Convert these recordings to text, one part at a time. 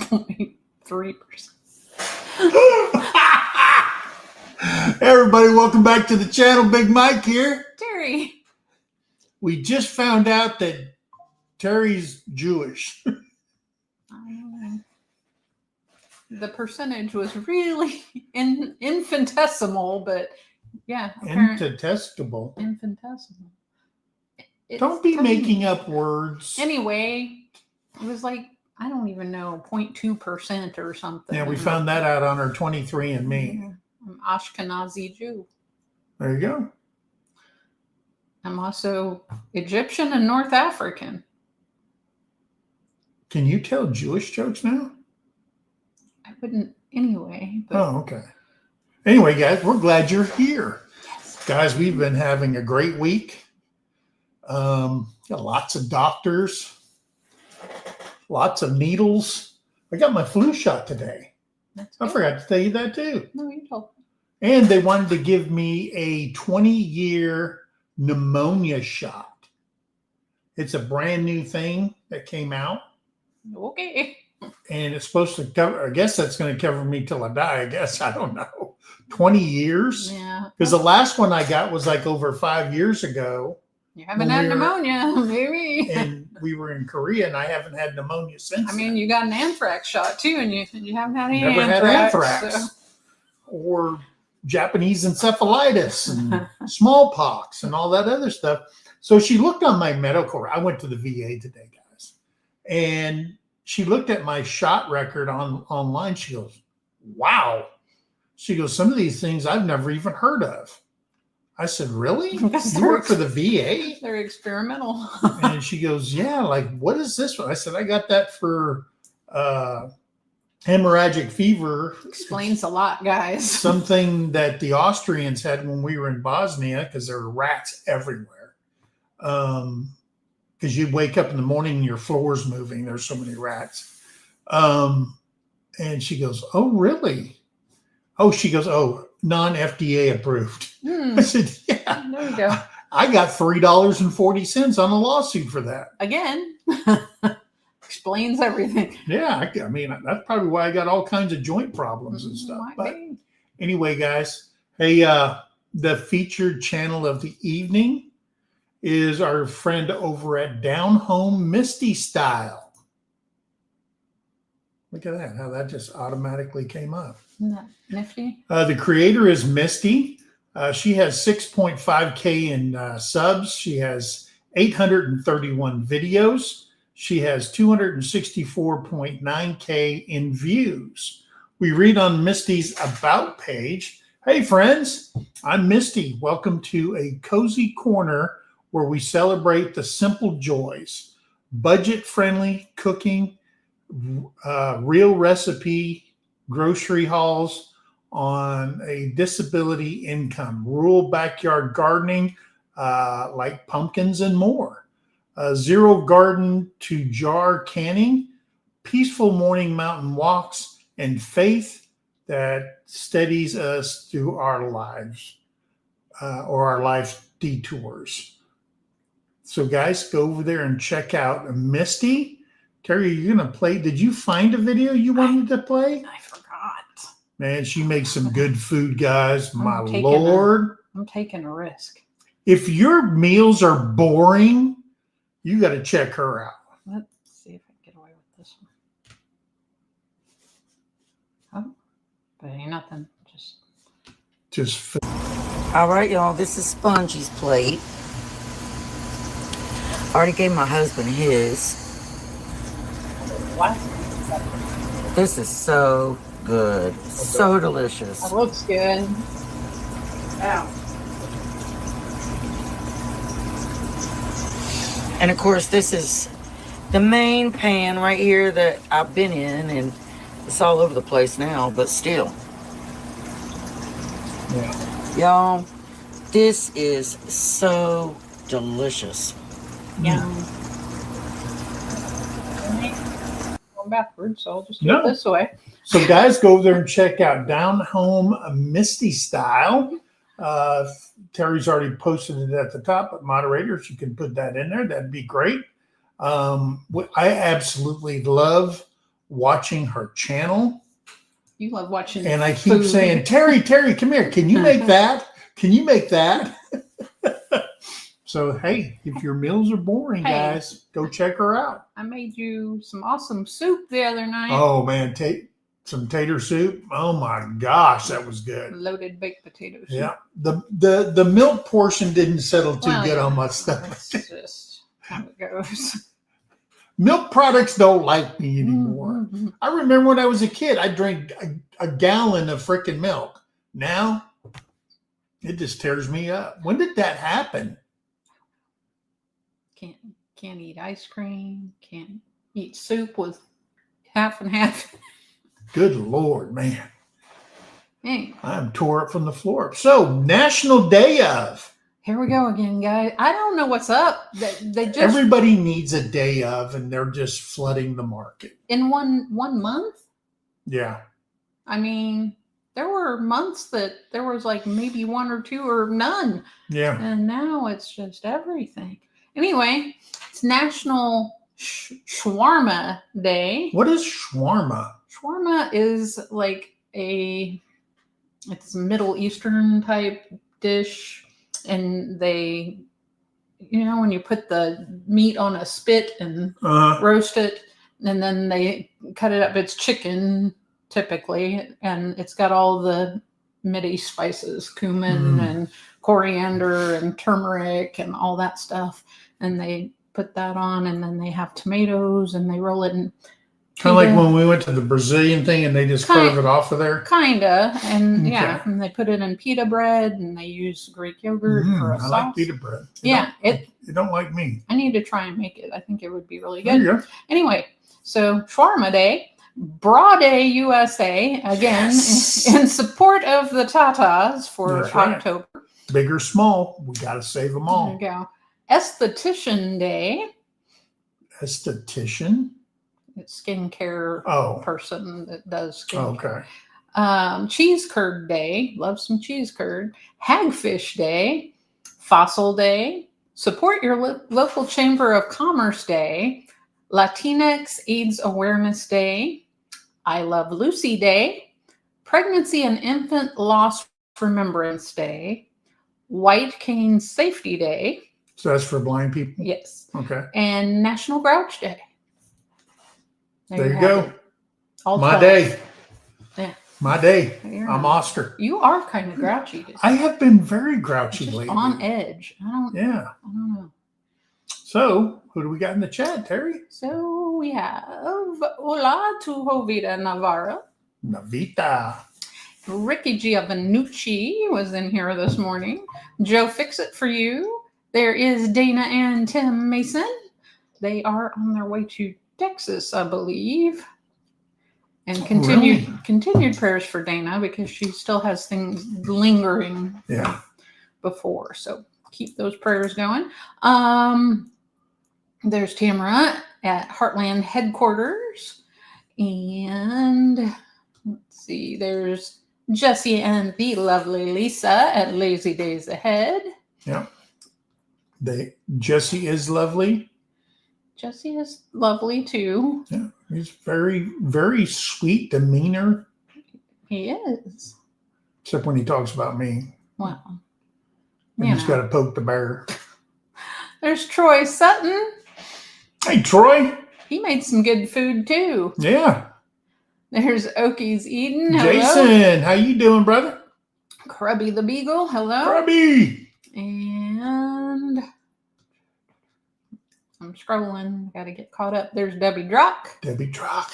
0.3%. Everybody, welcome back to the channel. Big Mike here. Terrie. We just found out that Terrie's Jewish. The percentage was really infinitesimal, but yeah. Infinitesimal. Infinitesimal. Don't be making up words. Anyway, it was like, I don't even know, 0.2% or something. Yeah, we found that out on our 23andMe. Yeah. I'm Ashkenazi Jew. There you go. I'm also Egyptian and North African. Can you tell Jewish jokes now? I wouldn't anyway. But... Oh, okay. Anyway, guys, we're glad you're here. Yes. Guys, we've been having a great week. Got lots of doctors, lots of needles. I got my flu shot today. I forgot to tell you that too. No, you told me. And they wanted to give me a 20-year pneumonia shot. It's a brand new thing that came out. Okay. And it's supposed to cover, I guess that's going to cover me till I die, I guess. I don't know. 20 years? Yeah. Because the last one I got was like over 5 years ago. You haven't had pneumonia, maybe. And we were in Korea, and I haven't had pneumonia since. I mean, you got an anthrax shot too, and you haven't had any Never anthrax. Had anthrax. So. Or Japanese encephalitis and smallpox and all that other stuff. So she looked on my medical. I went to the VA today, guys, and she looked at my shot record online. She goes, "Wow." She goes, "Some of these things I've never even heard of." I said, "Really? You work for the VA?" They're experimental. And she goes, "Yeah, like, what is this one?" I said, "I got that for hemorrhagic fever." Explains a lot, guys. Something that the Austrians had when we were in Bosnia, because there were rats everywhere. Because you'd wake up in the morning and your floor's moving. There's so many rats. And she goes, "Oh, really?" Oh, she goes, "Oh, non-FDA approved." I said, "Yeah." There you go. I got $3.40 on a lawsuit for that. Again. Explains everything. Yeah, I mean, that's probably why I got all kinds of joint problems and stuff. But anyway, guys, hey, the featured channel of the evening is our friend over at Down Home Misty Style. Look at that, how that just automatically came up. Isn't that nifty? The creator is Misty. She has 6.5K in subs. She has 831 videos. She has 264.9K in views. We read on Misty's About page. Hey, friends, I'm Misty. Welcome to a cozy corner where we celebrate the simple joys. Budget-friendly cooking, real recipe, grocery hauls on a disability income, rural backyard gardening, like pumpkins and more. Zero garden to jar canning, peaceful morning mountain walks, and faith that steadies us through our lives or our life detours. So guys, go over there and check out Misty. Terrie, you're going to play. Did you find a video you wanted to play? I forgot. Man, she makes some good food, guys. My Lord. I'm taking a risk. If your meals are boring, you got to check her out. Let's see if I can get away with this one. Oh, but ain't nothing. Just. All right, y'all. This is Spongy's plate. I already gave my husband his. What? This is so good. So delicious. It looks good. Wow. And of course, this is the main pan right here that I've been in, and it's all over the place now, but still. Yeah. Y'all, this is so delicious. Yeah. Going backwards, so I'll just do it this way. So guys, go over there and check out Down Home Misty Style. Terrie's already posted it at the top, but moderators, you can put that in there. That'd be great. I absolutely love watching her channel. You love watching. And I keep food. saying, Terry, come here. Can you make that? Can you make that? So, hey, if your meals are boring, Hey. guys, go check her out. I made you some awesome soup the other night. Oh, man. Some tater soup. Oh, my gosh. That was good. Loaded baked potatoes. Yeah. The milk portion didn't settle too good on my stomach. That's just how it goes. Milk products don't like me anymore. Mm-hmm. I remember when I was a kid, I drank a gallon of freaking milk. Now, it just tears me up. When did that happen? Can't eat ice cream. Can't eat soup with half and half. Good Lord, man. Hey, I'm tore up from the floor. So, National Day of. here we go again, guys. I don't know what's up. They just Everybody needs a day of, and they're just flooding the market. in one month. Yeah. I mean, there were months that there was like maybe one or two or none. Yeah. And now it's just everything. Anyway, it's National Shwarma Day. What is shawarma? Shwarma is like it's a Middle Eastern type dish. And they, when you put the meat on a spit and roast it, and then they cut it up, it's chicken typically, and it's got all the Mideast spices, cumin and coriander and turmeric and all that stuff. And they put that on, and then they have tomatoes, and they roll it in. Kind of like when we went to the Brazilian thing and they just carve it off of there. Kinda, and Okay. yeah, and they put it in pita bread, and they use Greek yogurt for a sauce. I like pita bread. You don't like me. I need to try and make it. I think it would be really There good. you go. Anyway, so Shwarma Day, Bra Day USA, again, Yes. in support of the Tatas for That's right. October. Big or small, we got to save them There all. you go. Aesthetician Day, Aesthetician. it's skincare Oh, person that does skincare. okay. Cheese curd day, love some cheese curd. Hagfish day, fossil day, support your local chamber of commerce day, LatinX AIDS awareness day, I love Lucy day, pregnancy and infant loss remembrance day, white cane safety day, So that's for blind people? yes, Okay. and National Grouch day. There you have go. it. All My 12. day. Yeah. My day. There you I'm go. Oscar. You are kind of grouchy. I have been very grouchy Just lately. on edge. I don't know. So, who do we got in the chat, Terry? So we have Hola to Jovita Navarro. Navita. Ricky Giovannucci was in here this morning. Joe Fix It For You. There is Dana and Tim Mason. They are on their way to Texas, I believe. And continued prayers for Dana because she still has things lingering before. So keep those prayers going. There's Tamara at Heartland Headquarters. And let's see, there's Jessie and the lovely Lisa at Lazy Days Ahead. Yeah. Jesse is lovely. Jessie is lovely too. Yeah. He's very, very sweet demeanor. He is. Except when he talks about me. Well, And he's got to poke the bear. There's Troy Sutton. Hey, Troy. He made some good food too. Yeah. There's Okies Eden. Hello. Jason, how you doing, brother? Crubby the Beagle. Hello. Crubby. And I'm scrolling. Got to get caught up. There's Debbie Drock. Debbie Drock.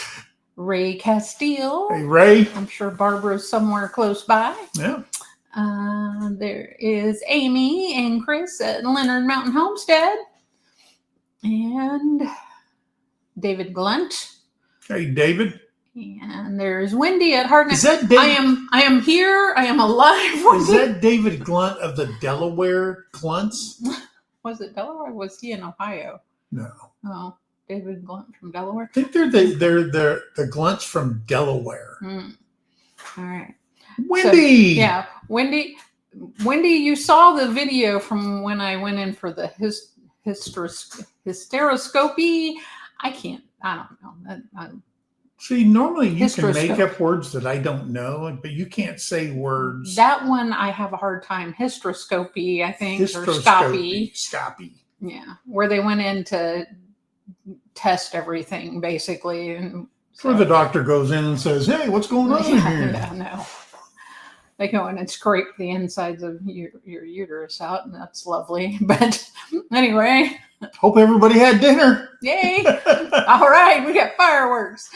Ray Castile. Hey, Ray. I'm sure Barbara's somewhere close by. Yeah. There is Amy and Chris at Leonard Mountain Homestead. And David Glunt. Hey, David. And there's Wendy at Hardneck. Is that David? I am here. I am alive. Is that David Glunt of the Delaware Glunts? Was it Delaware? Was he in Ohio? No. Oh, David Glunt from Delaware. I think they're the Glunts from Delaware. All right. Wendy. So, Wendy, you saw the video from when I went in for the hysteroscopy. I don't know. See, normally you can make Hysteroscope. up words that I don't know, but you can't say words. That one I have a hard time. Hysteroscopy, I think, or Hysteroscopy. scopy. Scopy. Yeah, where they went in to test everything, basically. And So where the doctor goes in and says, "Hey, what's going on here?" Yeah, no. They go in and scrape the insides of your uterus out, and that's lovely. But anyway, Hope everybody had dinner. yay! All right, we got fireworks.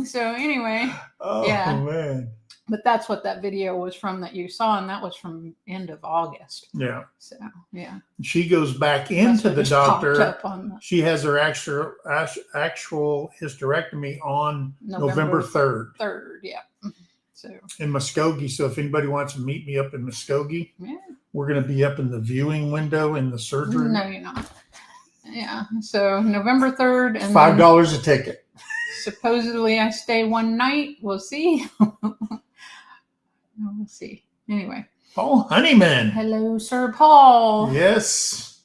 So anyway, Oh, yeah. man. But that's what that video was from that you saw, and that was from end of August. Yeah. So yeah, She goes back That's into what the just popped doctor. up on the She has her actual hysterectomy on November 3rd 3rd. Yeah. So in Muskogee. So if anybody wants to meet me up in Muskogee, yeah. we're going to be up in the viewing window in the surgery. No, you're not. Yeah. So November 3rd, and $5 a ticket. supposedly I stay one night. We'll see. We'll see. Anyway. Paul Honeyman. Hello, Sir Paul. Yes.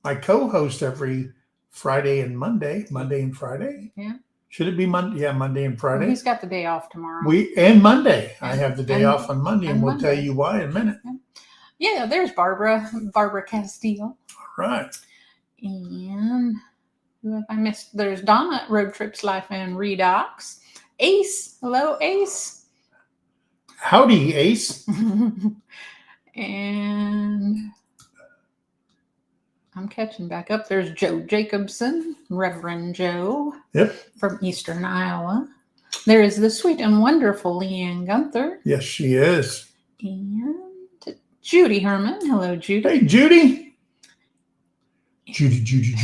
My co-host every Friday and Monday. Monday and Friday. Yeah. Should it be Monday? Yeah, Monday and Well, Friday. he's got the day off tomorrow. And Monday. I Yeah. have the day And- off on Monday, and and we'll Monday. tell you why in a minute. Yeah, there's Barbara Castillo. All right. And who have I missed? There's Donna at Road Trips Life and Redox. Ace. Hello, Ace. Howdy, Ace. And I'm catching back up. There's Joe Jacobson, Reverend Joe. Yep. From Eastern Iowa. There is the sweet and wonderful Leanne Gunther. Yes, she is. And Judy Herman. Hello, Judy. Hey, Judy. Judy.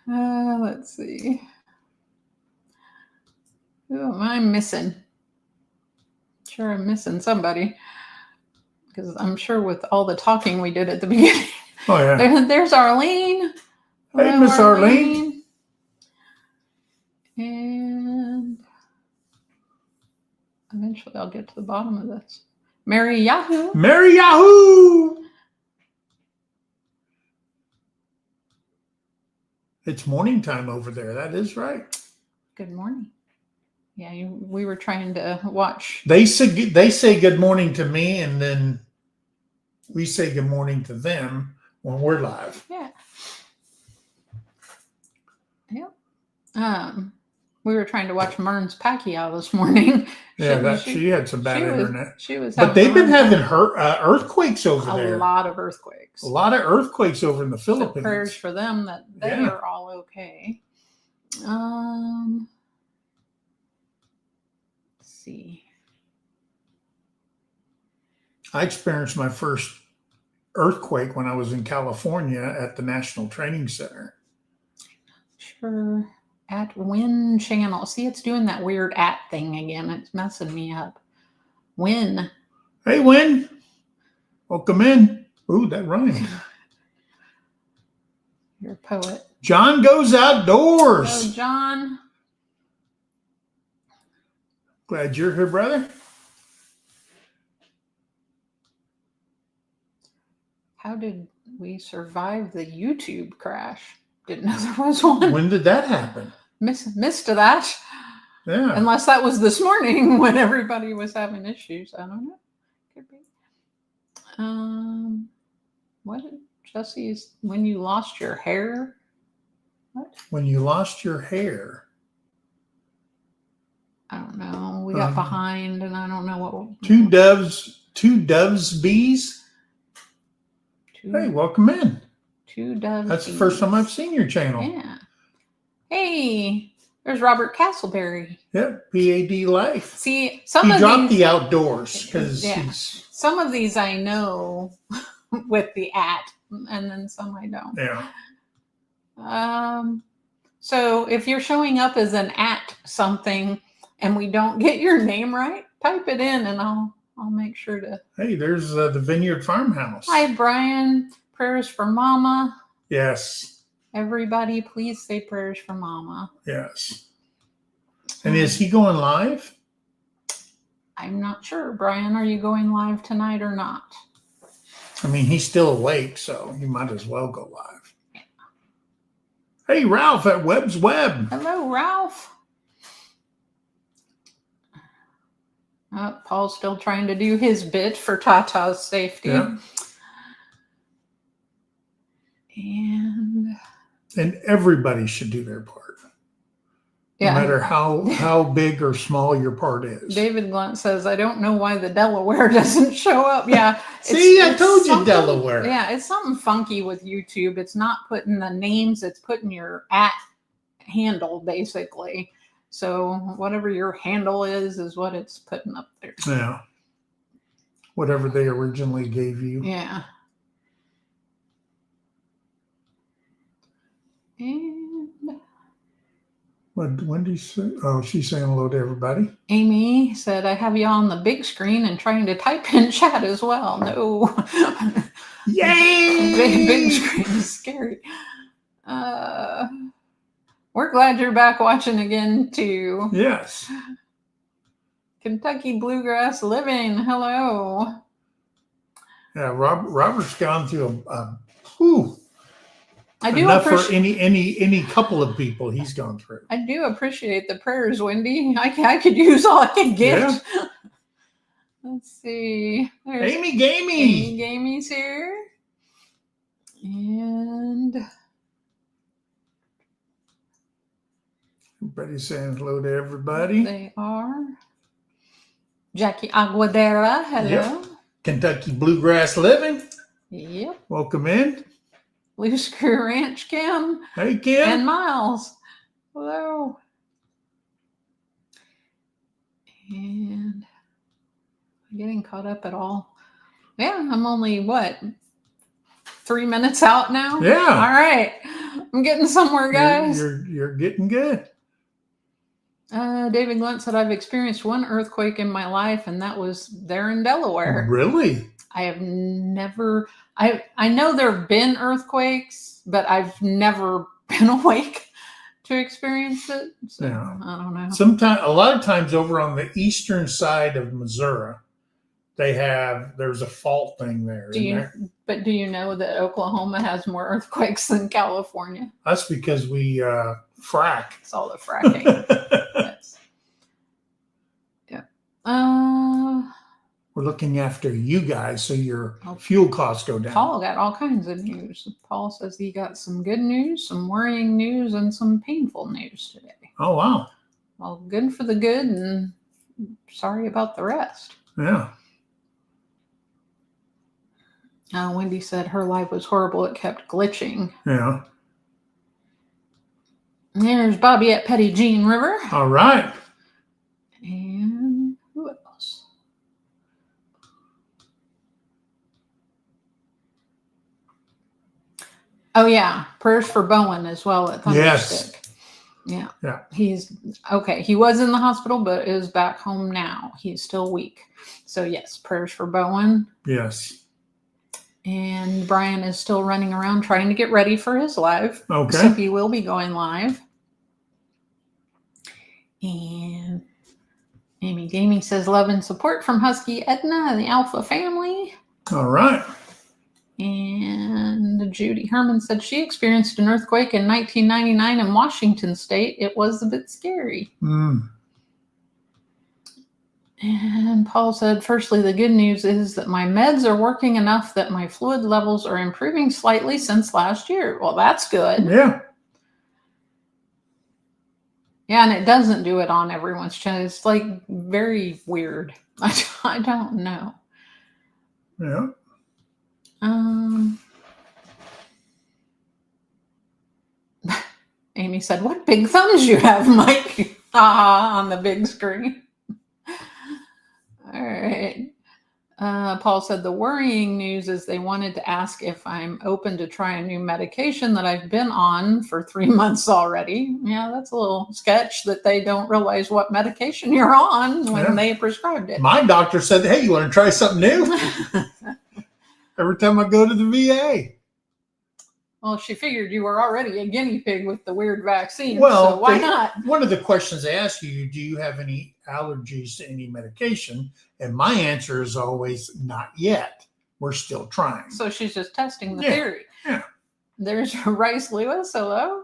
Let's see. Who am I missing? Sure, I'm missing somebody. Because I'm sure with all the talking we did at the beginning. Oh, yeah. There's Arlene. Hey, Hello, Miss Arlene. And eventually I'll get to the bottom of this. Mary Yahoo. Mary Yahoo! It's morning time over there. That is right. Good morning. Yeah, we were trying to watch. They say good morning to me, and then we say good morning to them when we're live. Yeah. Yep. We were trying to watch Mern's Pacquiao this morning. Yeah, she had some bad internet. She was, but they've been having earthquakes over there. A lot of earthquakes. A lot of earthquakes over in the So Philippines. prayers for them that they Yeah. are all okay. Let's see. I experienced my first earthquake when I was in California at the National Training Center. Sure. At Win Channel. See, it's doing that weird at thing again. It's messing me up. Win. Hey, Win. Welcome in. Ooh, that rhymed. You're a poet. John Goes Outdoors. Hello, John. Glad you're here, brother. How did we survive the YouTube crash? Didn't know there was one. When did that happen? Missed that. Yeah. Unless that was this morning when everybody was having issues. I don't know. Could be. What did Jesse's when you lost your hair? What? When you lost your hair. I don't know. We got behind and I don't know what. Two doves bees. Hey, welcome in. Two doves. That's the first time I've seen your channel. Yeah. Hey, there's Robert Castleberry. Yep, PAD Life. See, some He of dropped these, the outdoors because Yeah. Some of these I know with the at, and then some I don't. yeah. So if you're showing up as an at something and we don't get your name right, type it in and I'll make sure to. Hey, there's the Vineyard Farmhouse. Hi, Brian. Prayers for Mama. Yes. Everybody, please say prayers for Mama. Yes. And is he going live? I'm not sure. Brian, are you going live tonight or not? I mean, he's still awake, so he might as well go live. Hey, Ralph at Webb's Web. Hello, Ralph. Paul's still trying to do his bit for Tata's safety. Yeah. And everybody should do their part. No matter how big or small your part is. David Blunt says, I don't know why the Delaware doesn't show up. Yeah. See, I told you Delaware. Yeah, it's something funky with YouTube. It's not putting the names, it's putting your @ handle, basically. So whatever your handle is what it's putting up there. Yeah. Whatever they originally gave you. Yeah. And What Wendy say? Oh, she's saying hello to everybody. Amy said, I have you on the big screen and trying to type in chat as well. No. Yay! Big screen is scary. We're glad you're back watching again, too. Yes. Kentucky Bluegrass Living. Hello. Yeah, Robert's gone through I do enough for any couple of people he's gone through. I do appreciate the prayers, Wendy. I could use all I could get. Yeah. Let's see. There's Amy Gamey. Amy Gamey's here. And everybody's saying hello to everybody. They are. Jackie Aguadera. Hello. Yep. Kentucky Bluegrass Living. Yep. Welcome in. Loose Screw Ranch Kim. Hey, Kim. And Miles. Hello. And getting caught up at all. Yeah, I'm only, 3 minutes out now? Yeah. All right. I'm getting somewhere, guys. You're getting good. David Glunt said, I've experienced one earthquake in my life, and that was there in Delaware. Really? I have never... I know there have been earthquakes, but I've never been awake to experience it. So, Yeah. I don't know. A lot of times over on the eastern side of Missouri, there's a fault thing there. Do you know that Oklahoma has more earthquakes than California? That's because we frack. It's all the fracking. Yes. Yeah. We're looking after you guys so your fuel costs go down. Paul got all kinds of news. Paul says he got some good news, some worrying news, and some painful news today. Oh, wow. Well, good for the good and sorry about the rest. Yeah. Wendy said her life was horrible. It kept glitching. Yeah. There's Bobby at Petty Jean River. All right. And who else? Oh, yeah. Prayers for Bowen as well at Thunderstick. Yes. Yeah. Yeah. He's okay. He was in the hospital, but is back home now. He's still weak. So, yes, prayers for Bowen. Yes. And Brian is still running around trying to get ready for his live. Okay. So he will be going live. And Amy Gaming says love and support from Husky Edna and the Alpha family. All right. And Judy Herman said she experienced an earthquake in 1999 in Washington State. It was a bit scary. And Paul said, firstly, the good news is that my meds are working enough that my fluid levels are improving slightly since last year. Well, that's good. Yeah. Yeah, and it doesn't do it on everyone's channel. It's like very weird. I don't know. Yeah. Amy said, what big thumbs you have, Mike? On the big screen. All right. Paul said the worrying news is they wanted to ask if I'm open to try a new medication that I've been on for 3 months already. Yeah, that's a little sketch that they don't realize what medication you're on when they prescribed it. My doctor said, hey, you want to try something new? Every time I go to the VA. Well, she figured you were already a guinea pig with the weird vaccine. Well, so why not? One of the questions they ask you, do you have any allergies to any medication? And my answer is always not yet. We're still trying. So she's just testing the theory. Yeah. There's Rice Lewis. Hello.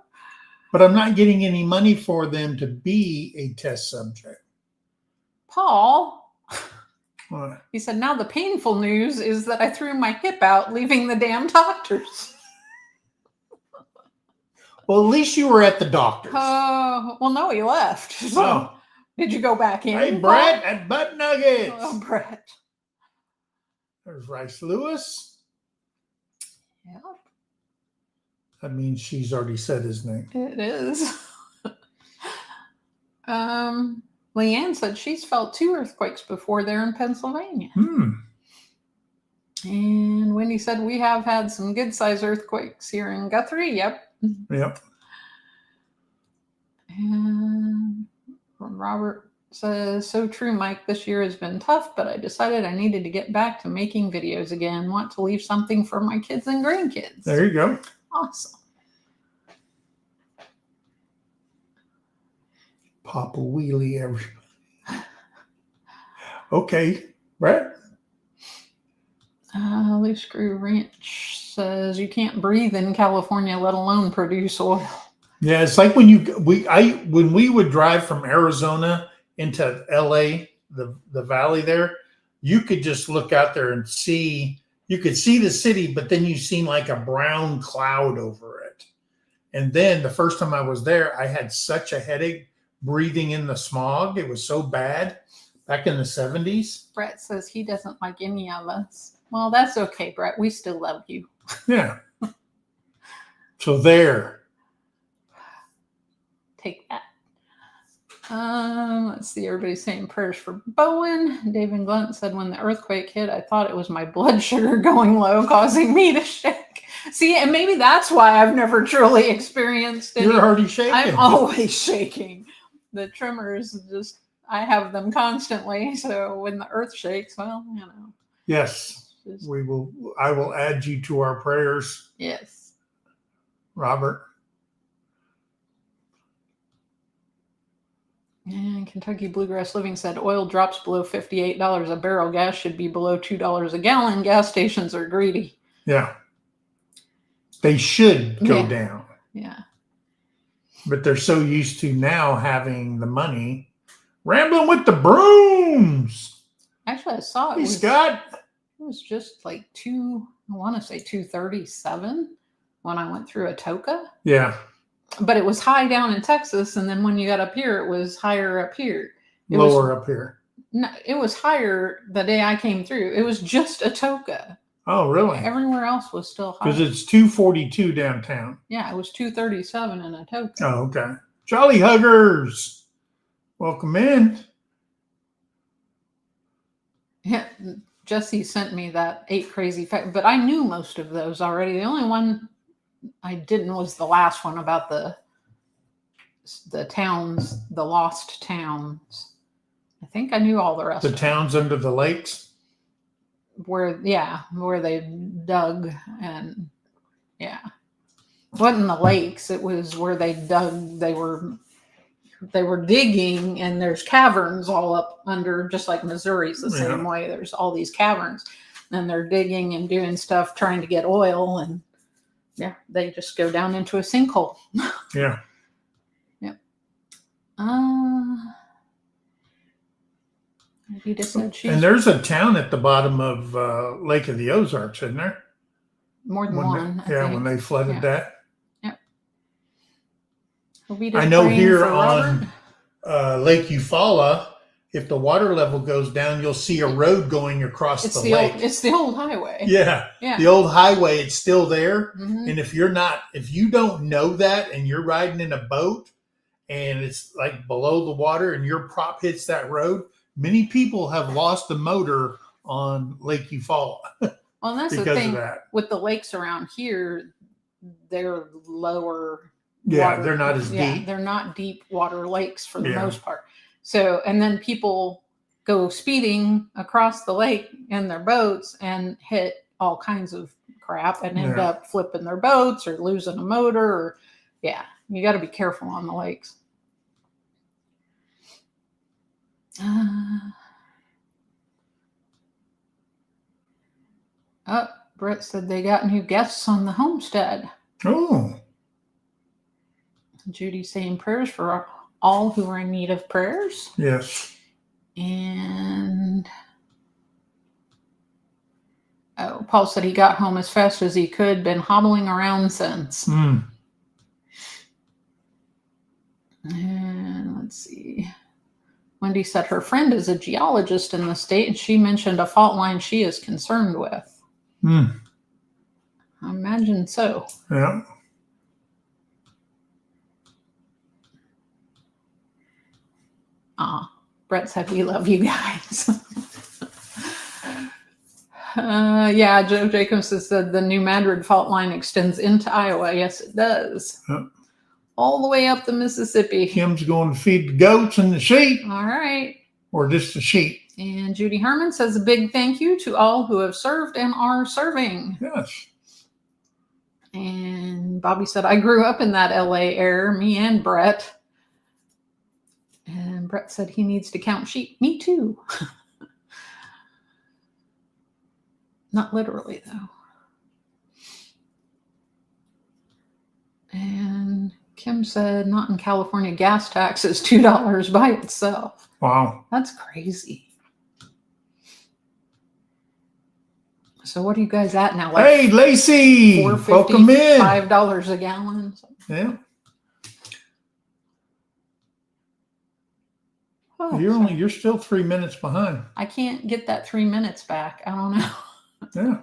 But I'm not getting any money for them to be a test subject. Paul, What? He said, now the painful news is that I threw my hip out, leaving the damn doctors. Well, at least you were at the doctor's. Oh, well, no, he left. So, Oh. did you go back in? Hey, Brett, at Butt Nuggets. Oh, Brett. There's Rice Lewis. Yep, That means she's already said his name. it is. Leanne said she's felt 2 earthquakes before there in Pennsylvania. And Wendy said we have had some good-sized earthquakes here in Guthrie. Yep. Yep. And Robert says, so true, Mike. This year has been tough, but I decided I needed to get back to making videos again. Want to leave something for my kids and grandkids. There you go. Awesome. Papa Wheelie every. Okay, Brett. Loose Screw Ranch says you can't breathe in California, let alone produce oil. Yeah, it's like when when we would drive from Arizona into LA, the valley there, you could just look out there and see, you could see the city, but then you seen like a brown cloud over it. And then the first time I was there, I had such a headache breathing in the smog. It was so bad back in the 70s. Brett says he doesn't like any of us. Well, that's okay, Brett. We still love you. Yeah. So there. Take that. Let's see. Everybody's saying prayers for Bowen. David Glunt said, when the earthquake hit, I thought it was my blood sugar going low, causing me to shake. See, and maybe that's why I've never truly experienced it. You're already shaking. I'm always shaking. The tremors, just, I have them constantly. So when the earth shakes, well, you know. Yes. I will add you to our prayers. Yes. Robert. And Kentucky Bluegrass Living said oil drops below $58 a barrel. Gas should be below $2 a gallon. Gas stations are greedy. Yeah. They should go down. Yeah. But they're so used to now having the money. Rambling with the brooms. Actually, I saw it. Hey, Scott. It was just like I want to say 237 when I went through Atoka. Yeah. But it was high down in Texas, and then when you got up here, it was higher up here. Lower up here. No, it was higher the day I came through. It was just Atoka. Oh, really? Everywhere else was still high. Because it's 242 downtown. Yeah, it was 237 in Atoka. Oh, okay. Jolly Huggers. Welcome in. Yeah, Jesse sent me that 8 crazy facts, but I knew most of those already. The only one I didn't was the last one about the towns, the lost towns. I think I knew all the rest. The towns under the lakes? Where they dug, and yeah. It wasn't the lakes, it was where they dug, they were digging, and there's caverns all up under, just like Missouri's the same way. There's all these caverns, and they're digging and doing stuff trying to get oil, and yeah, they just go down into a sinkhole. Yeah. Yep. Rita said she's and there's a town at the bottom of Lake of the Ozarks, isn't there? More than one. When they flooded that. Yep. I know here on Lake Eufaula, if the water level goes down, you'll see a road going across the lake. It's the old highway. Yeah. Yeah. The old highway, it's still there. Mm-hmm. And if you don't know that and you're riding in a boat and it's like below the water and your prop hits that road, many people have lost the motor on Lake Eufaula. Well, and that's the thing with the lakes around here, they're lower. Yeah, water. They're not as deep. They're not deep water lakes for the most part. So, and then people go speeding across the lake in their boats and hit all kinds of crap and end up flipping their boats or losing a motor. Or, you got to be careful on the lakes. Brett said they got new guests on the Homestead. Oh. Judy saying prayers for all who are in need of prayers. Yes. And Paul said he got home as fast as he could, been hobbling around since. And let's see. Wendy said her friend is a geologist in the state, and she mentioned a fault line she is concerned with. I imagine so. Yeah. Brett said, we love you guys. Yeah, Joe Jacobs said the New Madrid fault line extends into Iowa. Yes, it does. Yep. All the way up the Mississippi. Kim's going to feed the goats and the sheep. All right. Or just the sheep. And Judy Herman says a big thank you to all who have served and are serving. Yes. And Bobby said, I grew up in that LA area, me and Brett. And Brett said he needs to count sheep. Me too. Not literally, though. And Kim said, not in California, gas tax is $2 by itself. Wow. That's crazy. So what are you guys at now? Like hey, Lacey. $4.50, Welcome in. $5 a gallon. Yeah. Oh, You're still 3 minutes behind. I can't get that 3 minutes back. I don't know. Yeah.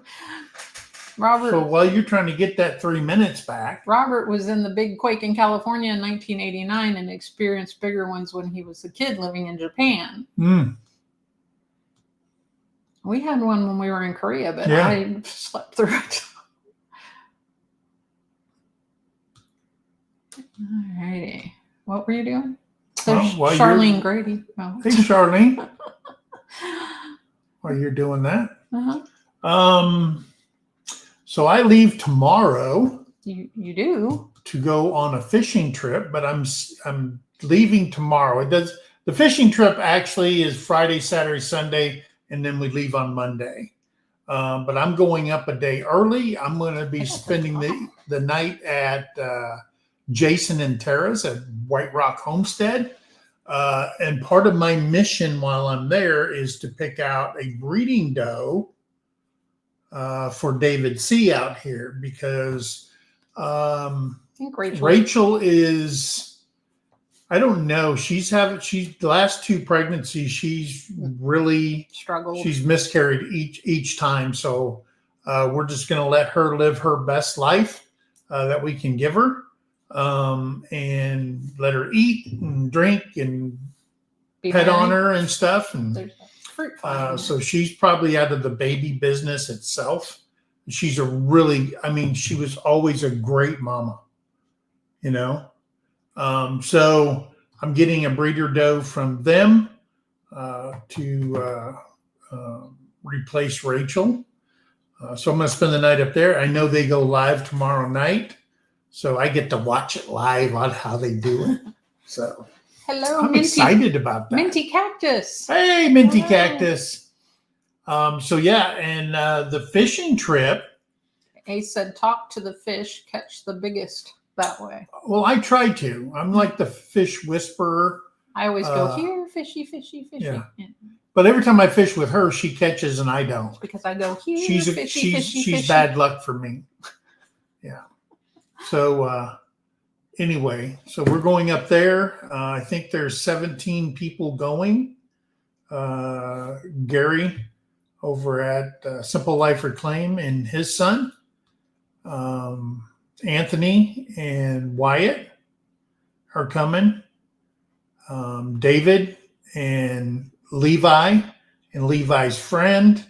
Robert. So while you're trying to get that 3 minutes back. Robert was in the big quake in California in 1989 and experienced bigger ones when he was a kid living in Japan. We had one when we were in Korea, but yeah. I slept through it. All righty. What were you doing? Charlene Grady. Oh. Hey, Charlene. While you're doing that. So I leave tomorrow. You do? To go on a fishing trip, but I'm leaving tomorrow. The fishing trip actually is Friday, Saturday, Sunday, and then we leave on Monday. But I'm going up a day early. I'm going to be spending the night at Jason and Tara's at White Rock Homestead. And part of my mission while I'm there is to pick out a breeding doe for David C. out here because I think Rachel is, I don't know. The last two pregnancies, she's really struggled. She's miscarried each time. So we're just going to let her live her best life that we can give her. And let her eat and drink and pet on her and stuff. And so she's probably out of the baby business itself. She's she was always a great mama, you know? So I'm getting a breeder doe from them to replace Rachel. So I'm going to spend the night up there. I know they go live tomorrow night. So I get to watch it live on how they do it. So hello, I'm excited about that. Minty Cactus. Hey, Minty Cactus. So yeah, and the fishing trip. Ace said, talk to the fish, catch the biggest that way. Well, I try to. I'm like the fish whisperer. I always go, here, fishy, fishy, fishy. Yeah. But every time I fish with her, she catches and I don't. Because I go, here, she's fishy, fishy, she's bad luck for me. Yeah. So anyway, so we're going up there. I think there's 17 people going. Gary over at Simple Life Reclaim and his son. Anthony and Wyatt are coming. David and Levi and Levi's friend.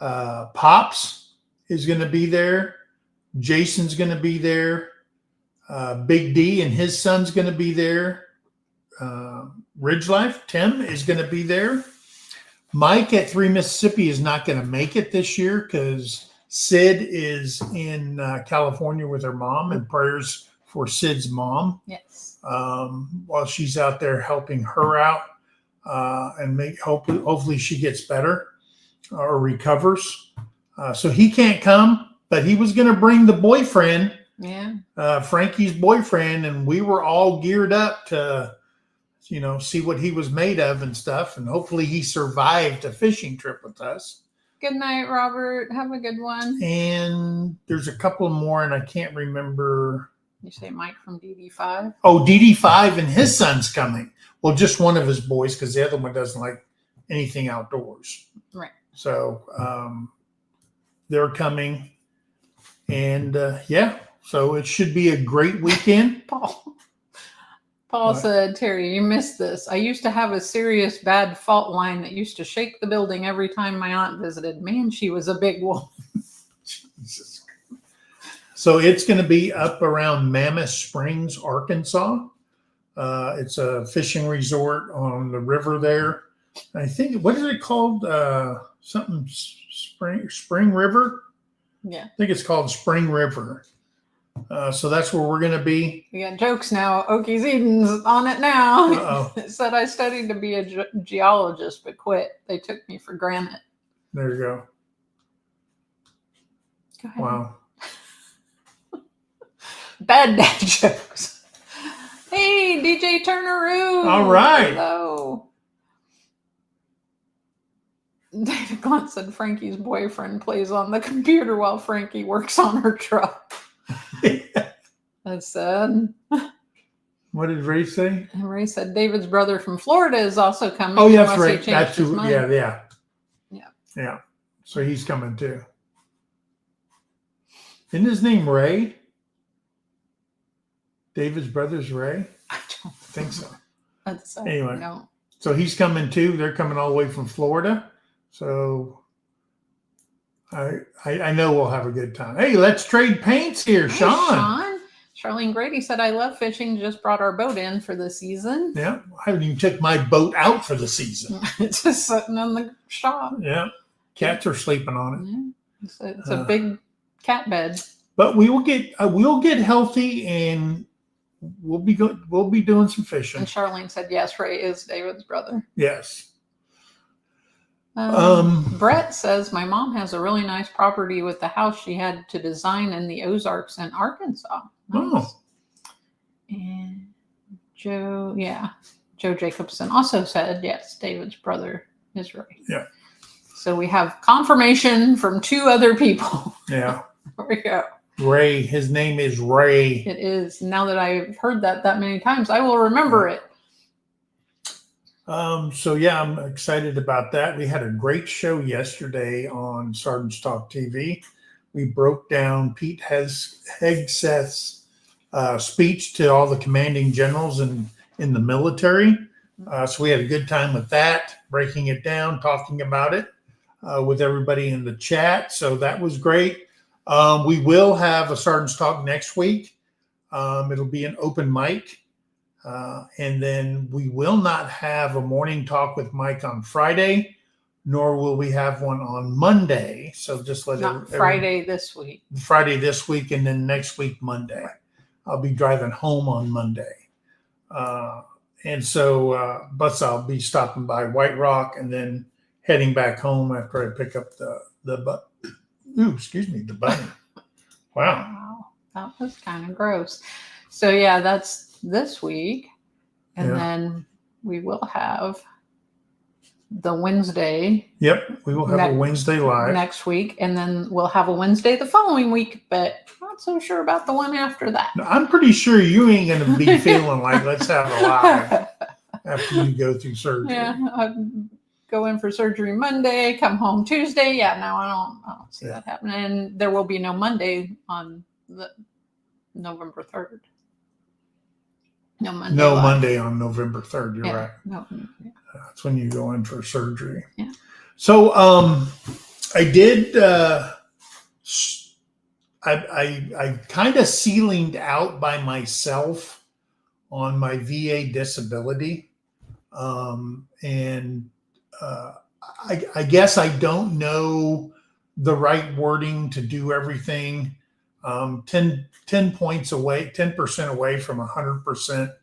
Pops is going to be there. Jason's going to be there. Big D and his son's going to be there. Ridge Life, Tim is going to be there. Mike at 3 Mississippi is not going to make it this year because Sid is in California with her mom, and prayers for Sid's mom. Yes. While she's out there helping her out and hopefully she gets better or recovers. So he can't come. But he was going to bring the boyfriend, Frankie's boyfriend, and we were all geared up to, see what he was made of and stuff. And hopefully he survived a fishing trip with us. Good night, Robert. Have a good one. And there's a couple more, and I can't remember. You say Mike from DD5? Oh, DD5 and his son's coming. Well, just one of his boys, because the other one doesn't like anything outdoors. Right. So they're coming. And so it should be a great weekend. Paul said, Terry, you missed this. I used to have a serious bad fault line that used to shake the building every time my aunt visited. Man, she was a big woman. Jesus. So it's going to be up around Mammoth Springs, Arkansas. It's a fishing resort on the river there. I think, what is it called? Something Spring River? Yeah. I think it's called Spring River. So that's where we're going to be. We got jokes now. Okies Eden's on it now. Uh-oh. It said I studied to be a geologist, but quit. They took me for granted. There you go. Go ahead. Wow. Bad dad jokes. Hey, DJ Turneroo. All right. Hello. David Glunt said Frankie's boyfriend plays on the computer while Frankie works on her truck. That's sad. What did Ray say? And Ray said David's brother from Florida is also coming. Oh, yes, unless he Ray. changed That's his who. mind. Yeah. So he's coming too. Isn't his name Ray? David's brother's Ray? I don't think so. That's Anyway. No. So he's coming too. They're coming all the way from Florida. So I know we'll have a good time. Hey, let's trade paints here, Hi, Sean. Charlene Grady said, I love fishing. Just brought our boat in for the season. Yeah, I haven't even took my boat out for the season. It's just sitting in the shop. Yeah, cats are sleeping on it. Yeah. It's a big cat bed. But we will get we'll get healthy and we'll be good. We'll be doing some fishing. And Charlene said, yes, Ray is David's brother. Yes. Brett says, my mom has a really nice property with the house she had to design in the Ozarks in Arkansas. Nice. Oh. And Joe Jacobson also said, yes, David's brother is Ray. Yeah. So we have confirmation from 2 other people. Yeah. There we go. Ray. His name is Ray. It is. Now that I've heard that many times, I will remember it. So yeah, I'm excited about that. We had a great show yesterday on Sergeant's Talk TV. We broke down Pete Hegseth's speech to all the commanding generals in the military. So we had a good time with that, breaking it down, talking about it with everybody in the chat. So that was great. We will have a Sergeant's Talk next week. It'll be an open mic. And then we will not have a morning talk with Mike on Friday, nor will we have one on Monday. So just let Not Friday this week. Friday this week, and then next week, Monday. I'll be driving home on Monday. And so, but I'll be stopping by White Rock and then heading back home after I pick up the bunny. Wow. That was kind of gross. So yeah, that's this week. And Yeah. then we will have the Wednesday Yep, we will have a Wednesday live. next week. And then we'll have a Wednesday the following week, but not so sure about the one after that. Now, I'm pretty sure you ain't going to be feeling like let's have a live after you go through surgery. Yeah, I'd go in for surgery Monday, come home Tuesday. Yeah, no, I don't see that happening. And there will be no Monday on the November 3rd. No Monday. No live. Monday on November 3rd. You're right. No. Yeah. That's when you go in for surgery. Yeah. So I did. I kind of ceilinged out by myself on my VA disability, and I guess I don't know the right wording to do everything. 10 points away, 10% away from 100%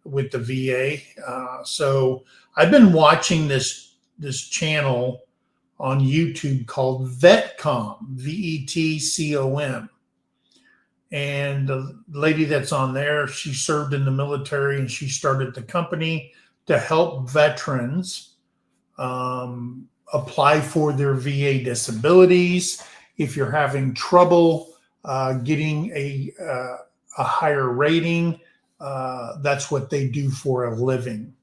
with the VA. So I've been watching this channel on YouTube called VetCom, VETCOM. And the lady that's on there, she served in the military and she started the company to help veterans apply for their VA disabilities. If you're having trouble getting a higher rating, that's what they do for a living.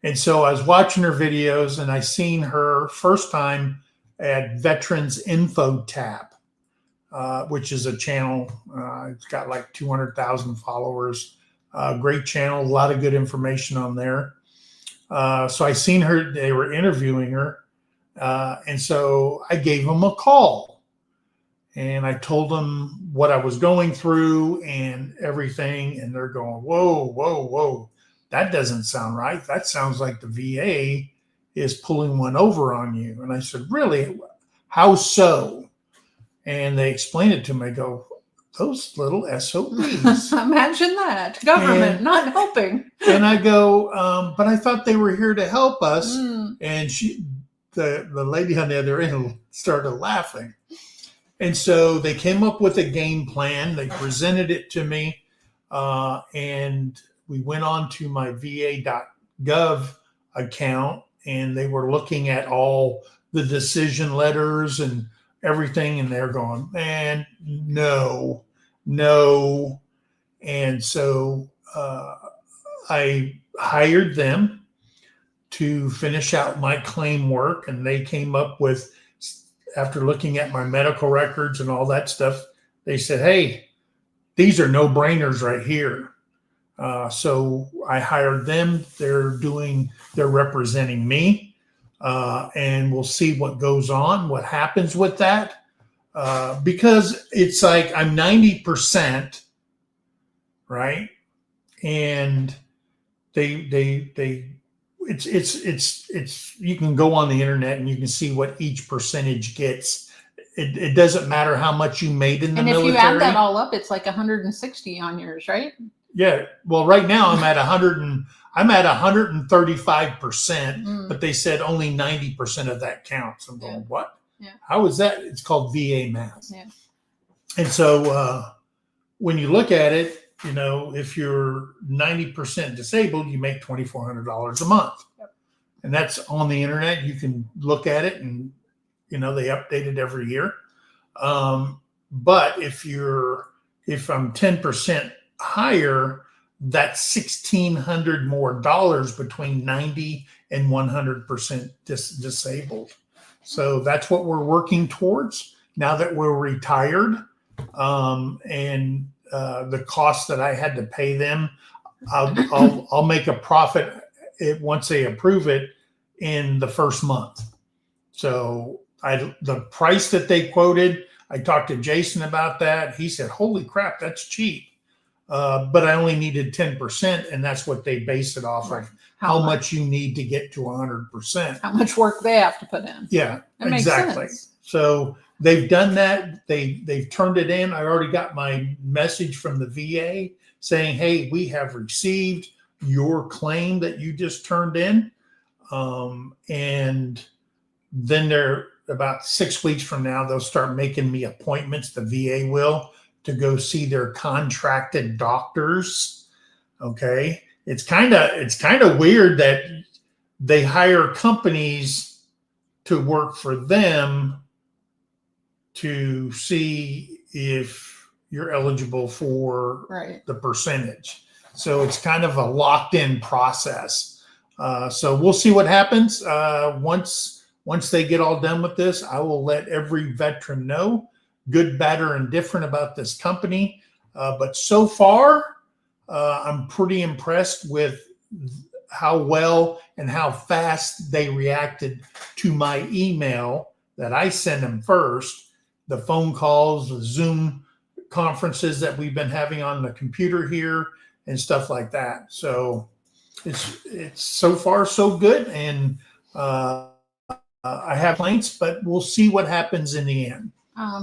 And so I was watching her videos, and I seen her first time at Veterans Info Tap, which is a channel. It's got like 200,000 followers. Great channel, a lot of good information on there. So I seen her, they were interviewing her. And so I gave them a call, and I told them what I was going through and everything. And they're going, whoa, whoa, whoa. That doesn't sound right. That sounds like the VA is pulling one over on you. And I said, really? How so? And they explained it to me. I go, those little SOBs. Imagine that. Government not helping. And I go, but I thought they were here to help us. And the lady on the other end started laughing. And so they came up with a game plan. They presented it to me. And we went on to my va.gov account, and they were looking at all the decision letters and everything. And they're going, man, no. And so I hired them to finish out my claim work. And they came up with, after looking at my medical records and all that stuff, they said, hey, these are no-brainers right here. So I hired them. They're representing me. And we'll see what goes on, what happens with that. Because it's like I'm 90%, right? And it's you can go on the internet and you can see what each percentage gets. It doesn't matter how much you made in the military. And if you add that all up, it's like 160 on yours, right? Yeah. Well, right now I'm at 135%, but they said only 90% of that counts. I'm going, what? Yeah. How is that? It's called VA math. Yeah. And so when you look at it, you know, if you're 90% disabled, you make $2,400 a month. Yep. And that's on the internet. You can look at it, and, you know, they update it every year. But if I'm 10% higher, that's $1,600 more between 90 and 100% disabled. So that's what we're working towards now that we're retired. And the cost that I had to pay them, I'll make a profit once they approve it in the first month. So the price that they quoted, I talked to Jason about that. He said, holy crap, that's cheap. But I only needed 10%, and that's what they base it off of. How much you need to get to 100%. How much work they have to put in. Yeah, that exactly. Makes sense. So they've done that. They've turned it in. I already got my message from the VA saying, hey, we have received your claim that you just turned in. And then they're about 6 weeks from now, they'll start making me appointments. The VA will, to go see their contracted doctors. Okay. It's kind of weird that they hire companies to work for them to see if you're eligible for the percentage. So it's kind of a locked in process. So we'll see what happens. Once they get all done with this, I will let every veteran know, good, bad, or indifferent, about this company. But so far, I'm pretty impressed with how well and how fast they reacted to my email that I sent them first, the phone calls, the Zoom conferences that we've been having on the computer here and stuff like that. So it's so far so good. And I have complaints, but we'll see what happens in the end.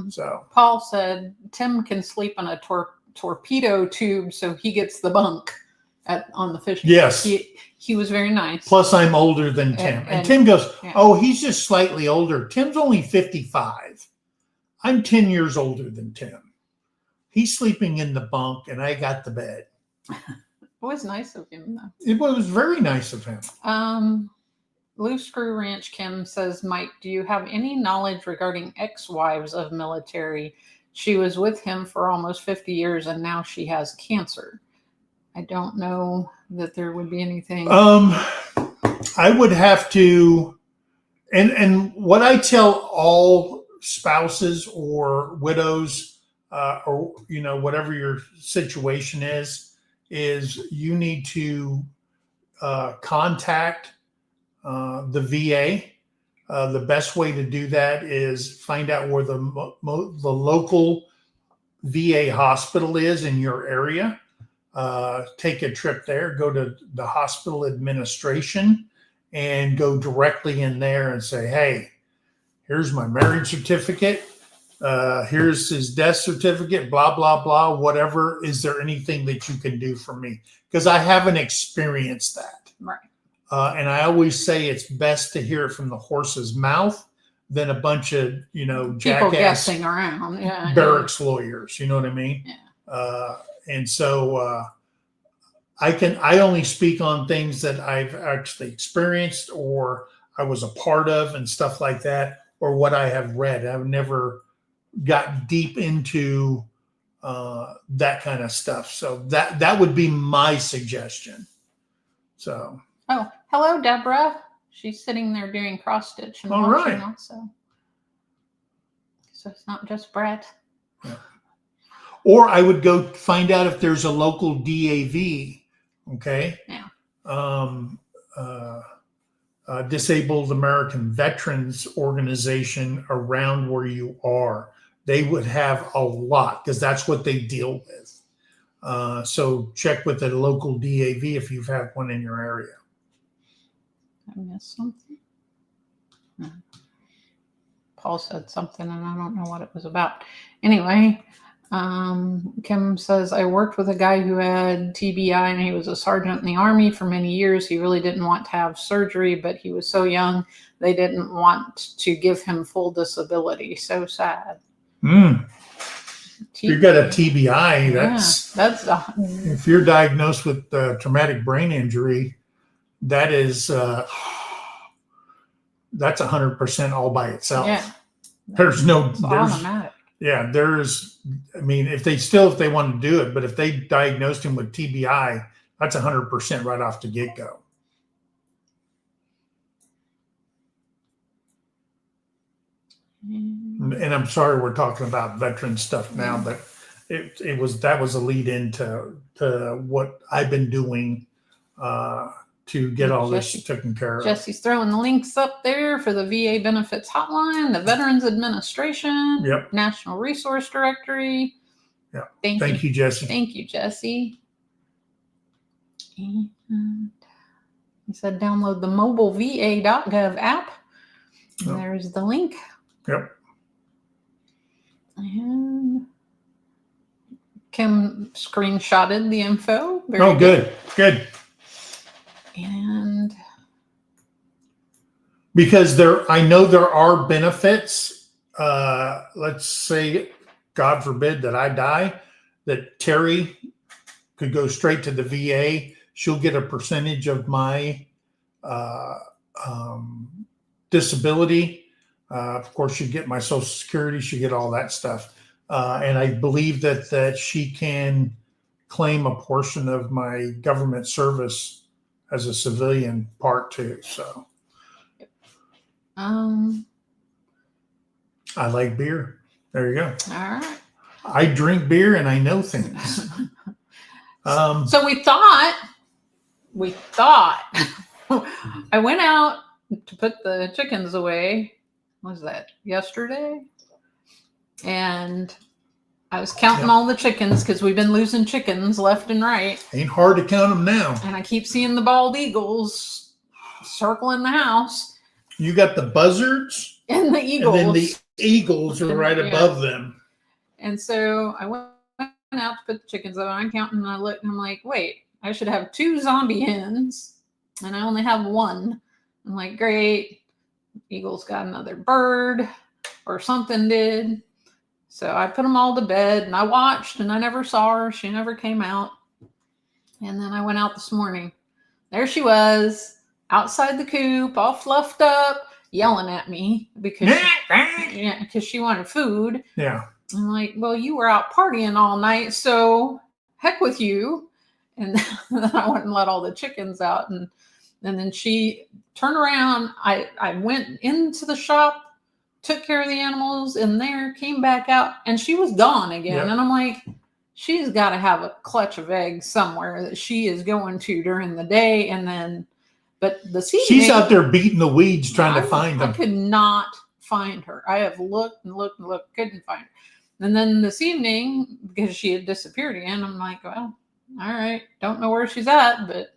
So Paul said Tim can sleep on a torpedo tube, so he gets the bunk on the fishing. Yes, he was very nice. Plus, I'm older than Tim, and Tim goes, "Oh, he's just slightly older. Tim's only 55. I'm 10 years older than Tim. He's sleeping in the bunk, and I got the bed." was nice of him, though. It was very nice of him. Loose Screw Ranch Kim says, Mike, do you have any knowledge regarding ex-wives of military? She was with him for almost 50 years and now she has cancer. I don't know that there would be anything. I would have to, and what I tell all spouses or widows, or, you know, whatever your situation is you need to contact the VA. The best way to do that is find out where the local VA hospital is in your area. Take a trip there, go to the hospital administration and go directly in there and say, hey, here's my marriage certificate. Here's his death certificate, blah, blah, blah, whatever. Is there anything that you can do for me? Because I haven't experienced that. Right. And I always say it's best to hear it from the horse's mouth than a bunch of, you know, people jackass guessing around. Yeah, barracks lawyers. You know what I mean? Yeah. And so I only speak on things that I've actually experienced or I was a part of and stuff like that, or what I have read. I've never got deep into that kind of stuff. So that would be my suggestion. So. Oh, hello, Deborah. She's sitting there doing cross stitch and All watching right. also. So it's not just Brett. Yeah. Or I would go find out if there's a local DAV, okay? Yeah. Disabled American Veterans Organization around where you are. They would have a lot because that's what they deal with. So check with the local DAV if you've had one in your area. I missed something. Paul said something and I don't know what it was about. Anyway, Kim says, I worked with a guy who had TBI and he was a sergeant in the Army for many years. He really didn't want to have surgery, but he was so young, they didn't want to give him full disability. So sad. If you've got a TBI, that's if you're diagnosed with traumatic brain injury, that's 100% all by itself. Yeah. There's automatic. Yeah, I mean, if they want to do it, but if they diagnosed him with TBI, that's 100% right off the get-go. And I'm sorry we're talking about veteran stuff now, but that was a lead into what I've been doing to get all this taken care of. Jesse's throwing the links up there for the VA benefits hotline, the Veterans Administration, National Resource Directory. Yeah. Thank you, Jesse. Thank you, Jesse. And he said download the mobile VA.gov app. And there's the link. Yep. And Kim screenshotted the info. Very good. Good. And because I know there are benefits. Let's say, God forbid that I die, that Terrie could go straight to the VA. She'll get a percentage of my disability. Of course, she'd get my Social Security. She'd get all that stuff. And I believe that she can claim a portion of my government service as a civilian part too. So I like beer. There you go. All right. I drink beer and I know things. So we thought I went out to put the chickens away. What was that, yesterday? And I was counting all the chickens because we've been losing chickens left and right. Ain't hard to count them now. And I keep seeing the bald eagles circling the house. You got the buzzards and the eagles. And then the eagles are right above them. And so I went out to put the chickens up. I'm counting and I look and I'm like, wait, I should have 2 zombie hens and I only have 1. I'm like, great. Eagles got another bird or something did. So I put them all to bed and I watched and I never saw her. She never came out. And then I went out this morning. There she was outside the coop, all fluffed up, yelling at me because she wanted food. Yeah. I'm like, well, you were out partying all night, so heck with you. And then I went and let all the chickens out. And then she turned around. I went into the shop, took care of the animals in there, came back out, and she was gone again. Yep. And I'm like, she's got to have a clutch of eggs somewhere that she is going to during the day. And then, but this evening, She's out there beating the weeds trying to find them. I could not find her. I have looked and looked and looked, couldn't find her. And then this evening, because she had disappeared again, I'm like, well, all right, don't know where she's at, but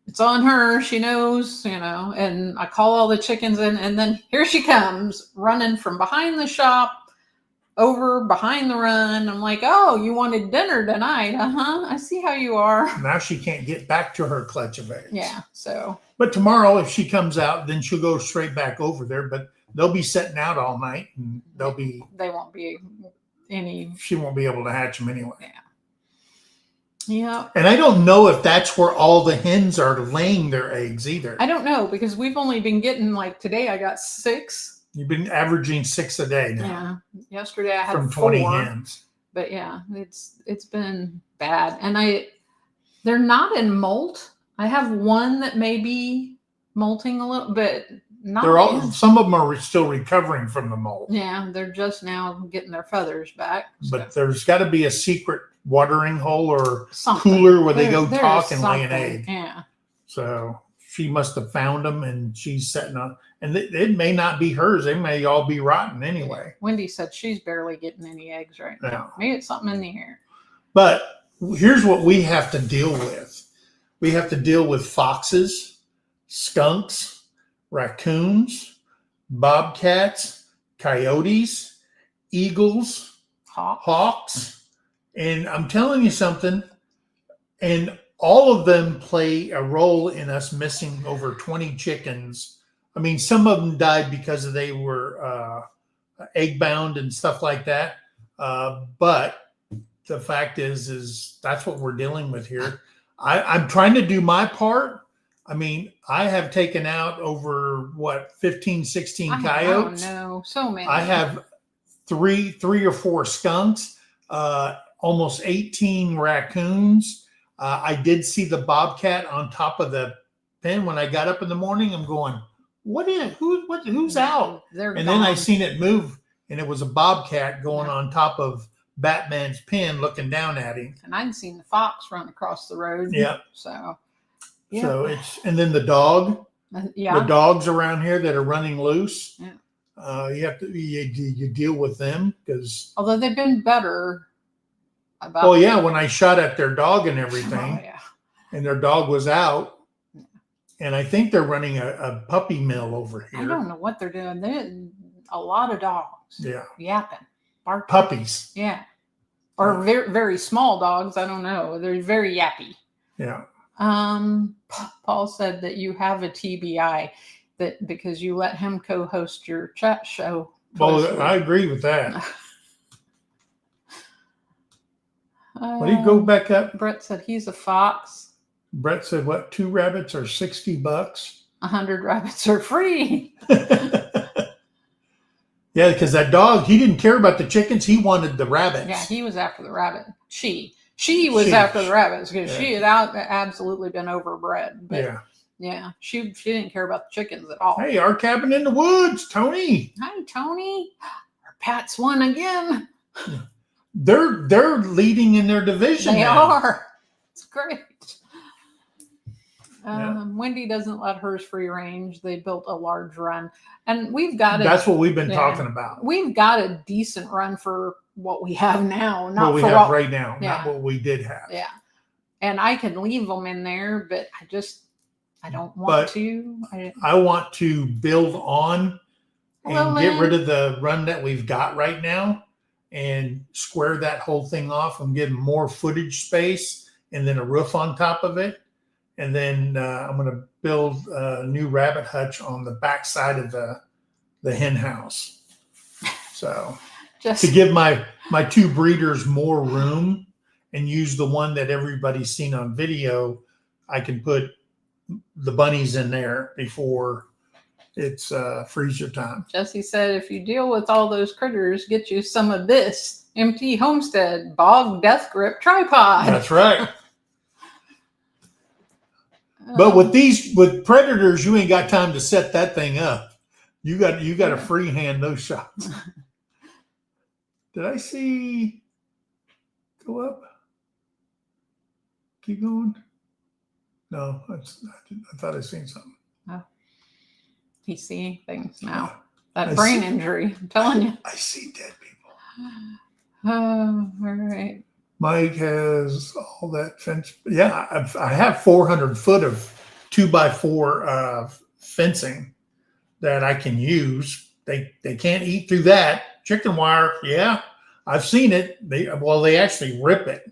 it's on her. She knows, and I call all the chickens in, and then here she comes running from behind the shop over behind the run. I'm like, oh, you wanted dinner tonight. I see how you are. Now she can't get back to her clutch of eggs. Yeah. So, but tomorrow, if she comes out, then she'll go straight back over there, but they'll be setting out all night, and they won't be any. She won't be able to hatch them anyway. Yeah. Yeah. And I don't know if that's where all the hens are laying their eggs either. I don't know, because we've only been getting, like, today I got 6. You've been averaging 6 a day now. Yeah. Yesterday I had from 20 4. hens. But yeah, it's been bad. And they're not in molt. I have one that may be molting a little, but not. Some of them are still recovering from the molt. Yeah, they're just now getting their feathers back. But there's got to be a secret watering hole or something. Cooler where they go talk and lay an egg. Yeah. So she must have found them, and she's setting up. And it may not be hers. They may all be rotten anyway. Wendy said she's barely getting any eggs right now. Yeah. Maybe it's something in the air. But here's what we have to deal with. We have to deal with foxes, skunks, raccoons, bobcats, coyotes, eagles, hawks. And I'm telling you something, and all of them play a role in us missing over 20 chickens. I mean, some of them died because they were egg bound and stuff like that. But the fact is that's what we're dealing with here. I'm trying to do my part. I mean, I have taken out over 15, 16 coyotes. Oh no, so many. I have three or four skunks, almost 18 raccoons. I did see the bobcat on top of the pen when I got up in the morning. I'm going, who's out? They're and gone. Then I seen it move, and it was a bobcat going on top of Batman's pen, looking down at him. And I'd seen the fox run across the road. Yeah. So and then the dog. Yeah. The dogs around here that are running loose. Yeah. You have to you deal with them because. Although they've been better. When I shot at their dog and everything, yeah. and their dog was out, and I think they're running a puppy mill over here. I don't know what they're doing. They're a lot of dogs. Yeah. Yapping. Barking. Puppies. Yeah. Or very, very small dogs. I don't know. They're very yappy. Yeah. Paul said that you have a TBI that because you let him co-host your chat show. Well, I agree with that. What did you go back up? Brett said he's a fox. Brett said, what, 2 rabbits are $60? 100 rabbits are free. Yeah, because that dog, he didn't care about the chickens. He wanted the rabbits. Yeah, he was after the rabbit. She was after the rabbits because she had absolutely been overbred. But yeah, she didn't care about the chickens at all. Hey, our cabin in the woods, Tony. Hi, Tony. Our Pats won again. They're leading in their division. They now. are. It's great. Wendy doesn't let hers free range. They built a large run, and that's what we've been talking about. We've got a decent run for what we have now, not what we have right now, not what we did have. Yeah, and I can leave them in there, but I don't want to. I want to build on and get rid of the run that we've got right now and square that whole thing off and give more footage space and then a roof on top of it. And then I'm going to build a new rabbit hutch on the back side of the hen house. So to give my 2 breeders more room and use the one that everybody's seen on video, I can put the bunnies in there before it's freezer time. Jesse said, if you deal with all those critters, get you some of this empty Homestead bog death grip tripod. That's right. But with predators, you ain't got time to set that thing up. You got to freehand those shots. Did I see? Go up. Keep going. No, I thought I seen something. Oh. He's seeing things now. That brain injury, I'm telling you. I see dead people. Oh, all right. Mike has all that fence. Yeah, I have 400 foot of 2x4 fencing that I can use. They can't eat through that. Chicken wire, yeah, I've seen it. They actually rip it,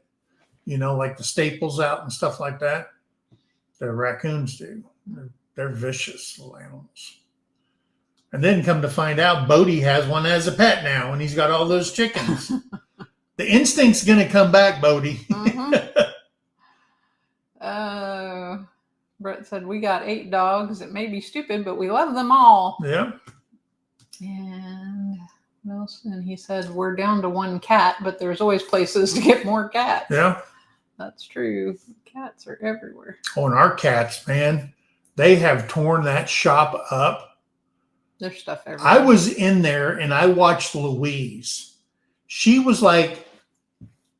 like the staples out and stuff like that. The raccoons do. They're vicious little animals. And then come to find out, Bodie has one as a pet now, and he's got all those chickens. The instinct's going to come back, Bodie. Brett said, we got 8 dogs. It may be stupid, but we love them all. Yeah. And what else? And he said, we're down to 1 cat, but there's always places to get more cats. Yeah. That's true. Cats are everywhere. Oh, and our cats, man, they have torn that shop up. There's stuff everywhere. I was in there and I watched Louise. She was like,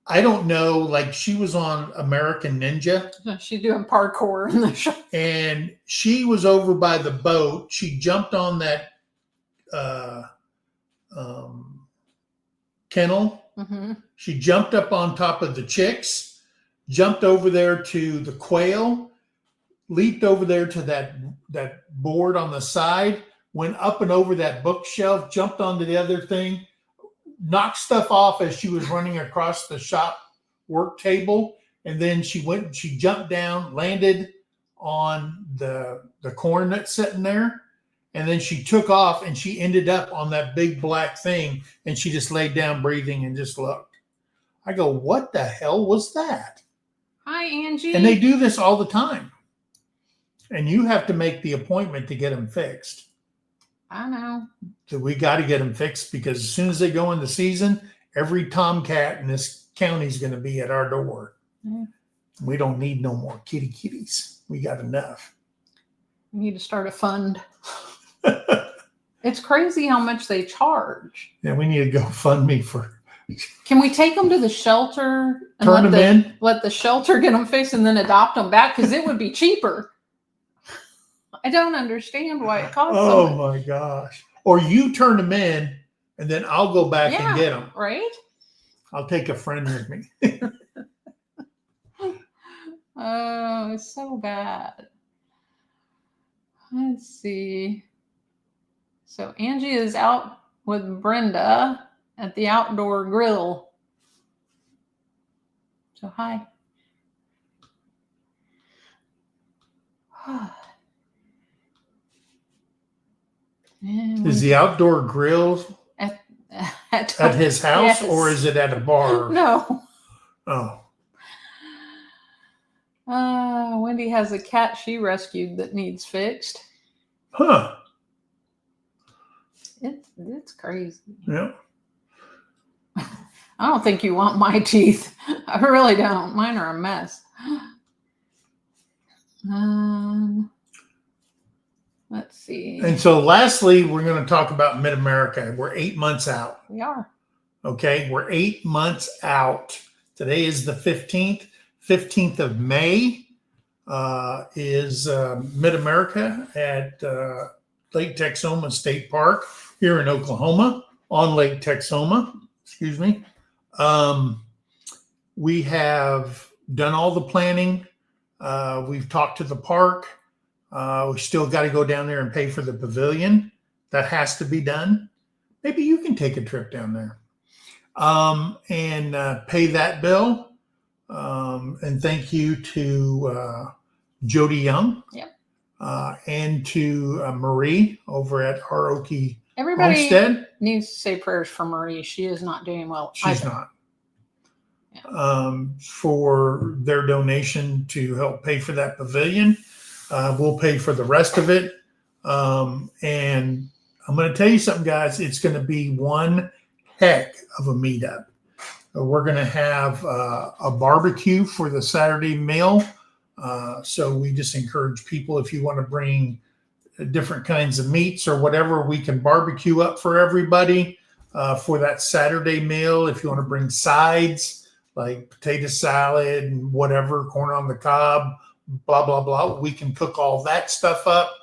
I don't know, like she was on American Ninja. She's doing parkour in the shop. And she was over by the boat. She jumped on that kennel. Mm-hmm. She jumped up on top of the chicks, jumped over there to the quail, leaped over there to that board on the side, went up and over that bookshelf, jumped onto the other thing, knocked stuff off as she was running across the shop work table. And then she jumped down, landed on the corn that's sitting there. And then she took off and she ended up on that big black thing. And she just laid down breathing and just looked. I go, what the hell was that? Hi, Angie. And they do this all the time. And you have to make the appointment to get them fixed. I know. So we got to get them fixed because as soon as they go in the season, every tomcat in this county is going to be at our door. Yeah. We don't need no more kitties. We got enough. We need to start a fund. It's crazy how much they charge. Yeah, we need to go fund me for. Can we take them to the shelter and Turn them in? Let the shelter get them fixed and then adopt them back? Because it would be cheaper. I don't understand why it costs so much. My gosh. Or you turn them in and then I'll go back and get them. Right? I'll take a friend with me. Oh, it's so bad. Let's see. So Angie is out with Brenda at the outdoor grill. So hi. Is the outdoor grill at his house, yes, or is it at a bar? No. Oh. Wendy has a cat she rescued that needs fixed. Huh. It's crazy. Yeah. I don't think you want my teeth. I really don't. Mine are a mess. Let's see. And so lastly, we're going to talk about Mid-America. We're 8 months out. We are. Okay. We're 8 months out. Today is the 15th. 15th of May is Mid-America at Lake Texoma State Park here in Oklahoma, on Lake Texoma. Excuse me. We have done all the planning. We've talked to the park. We still got to go down there and pay for the pavilion. That has to be done. Maybe you can take a trip down there and pay that bill. And thank you to Jody Young, yep, and to Marie over at Haroki Everybody Homestead. Needs to say prayers for Marie. She is not doing well. She's not. for their donation to help pay for that pavilion. We'll pay for the rest of it. And I'm going to tell you something, guys. It's going to be one heck of a meetup. We're going to have a barbecue for the Saturday meal. So we just encourage people, if you want to bring different kinds of meats or whatever, we can barbecue up for everybody for that Saturday meal. If you want to bring sides like potato salad and whatever, corn on the cob, blah, blah, blah, we can cook all that stuff up.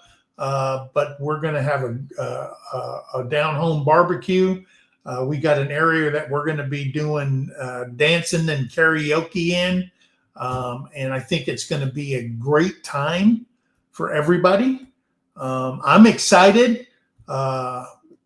But we're going to have a down home barbecue. We got an area that we're going to be doing dancing and karaoke in. And I think it's going to be a great time for everybody. I'm excited.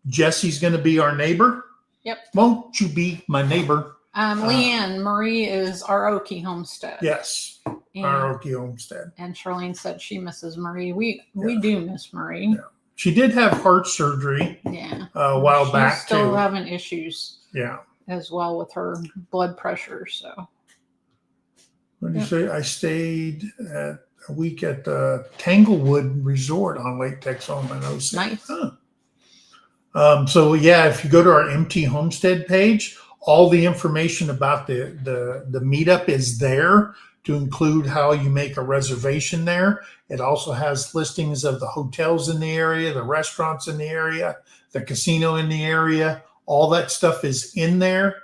Jesse's going to be our neighbor. Yep. Won't you be my neighbor? Leanne Marie is Aoki Homestead. Yes. Aoki Homestead. And Charlene said she misses Marie. We do miss Marie. Yeah. She did have heart surgery. Yeah. A while back too. She's still having issues. Yeah. As well with her blood pressure. So. What did you say? I stayed a week at the Tanglewood Resort on Lake Texoma in 06. Nice. Huh. So yeah, if you go to our MT Homestead page, all the information about the meetup is there, to include how you make a reservation there. It also has listings of the hotels in the area, the restaurants in the area, the casino in the area. All that stuff is in there.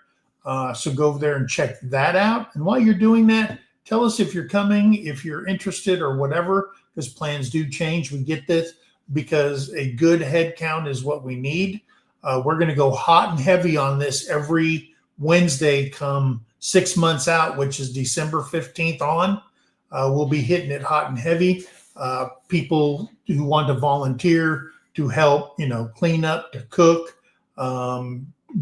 So go over there and check that out. And while you're doing that, tell us if you're coming, if you're interested or whatever, because plans do change. We get this because a good head count is what we need. We're going to go hot and heavy on this every Wednesday come 6 months out, which is December 15th on. We'll be hitting it hot and heavy. People who want to volunteer to help, clean up, to cook,